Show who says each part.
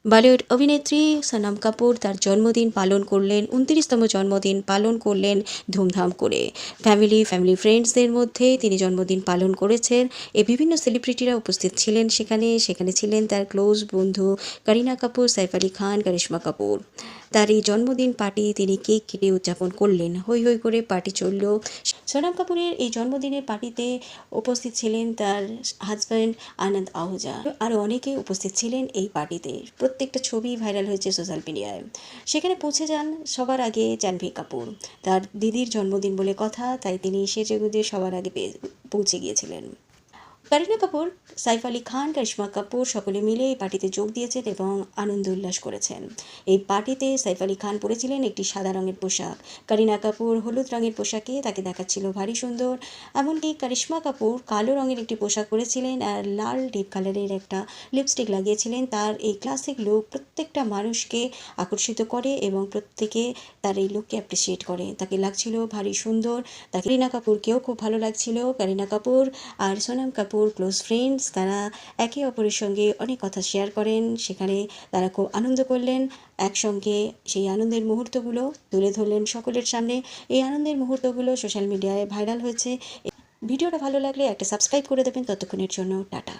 Speaker 1: বলিউড অভিনেত্রী সোনম কাপুর তার জন্মদিন পালন করলেন, ২৯তম জন্মদিন পালন করলেন ধুমধাম করে। ফ্যামিলি ফ্রেন্ডসদের মধ্যে তিনি জন্মদিন পালন করেছেন। বিভিন্ন সেলিব্রিটিরা উপস্থিত ছিলেন সেখানে ছিলেন তার ক্লোজ বন্ধু করিনা কাপুর, সাইফ আলি খান, করিশ্মা কাপুর। তার এই জন্মদিন পার্টি তিনি কেক কেটে উদযাপন করলেন, হৈ হৈ করে পার্টি চলল। সোনম কাপুরের এই জন্মদিনের পার্টিতে উপস্থিত ছিলেন তার হাজব্যান্ড আনন্দ আহুজা, আরও অনেকে উপস্থিত ছিলেন এই পার্টিতে। প্রত্যেকটা ছবি ভাইরাল হয়েছে সোশ্যাল মিডিয়ায়। সেখানে পৌঁছে যান সবার আগে জাহ্নবী কাপুর। তার দিদির জন্মদিন বলে কথা, তাই তিনি সেজেগুজে সবার আগে পৌঁছে গিয়েছিলেন। করিনা কাপুর, সাইফ আলি খান, করিশ্মা কাপুর সকলে মিলে এই পার্টিতে যোগ দিয়েছেন এবং আনন্দ উল্লাস করেছেন। এই পার্টিতে সাইফ আলি খান পরেছিলেন একটি সাদা রঙের পোশাক, করিনা কাপুর হলুদ রঙের পোশাকে তাকে দেখাচ্ছিল ভারী সুন্দর। এমনকি করিশ্মা কাপুর কালো রঙের একটি পোশাক পরেছিলেন আর লাল ডিপ কালারের একটা লিপস্টিক লাগিয়েছিলেন। তার এই ক্লাসিক লুক প্রত্যেকটা মানুষকে আকর্ষিত করে এবং প্রত্যেকে তার এই লুককে অ্যাপ্রিসিয়েট করে। তাকে লাগছিল ভারী সুন্দর। তাকে করিনা কাপুরকেও খুব ভালো লাগছিল। করিনা কাপুর আর সোনম কাপুর ক্লোজ ফ্রেন্ডস, তারা একে অপরের সঙ্গে অনেক কথা শেয়ার করেন। সেখানে তারা খুব আনন্দ করলেন, একসঙ্গে সেই আনন্দের মুহূর্তগুলো তুলে ধরলেন সকলের সামনে। এই আনন্দের মুহূর্তগুলো সোশ্যাল মিডিয়ায় ভাইরাল হয়েছে। ভিডিওটা ভালো লাগলে একটা সাবস্ক্রাইব করে দেবেন। ততক্ষণের জন্য টাটা।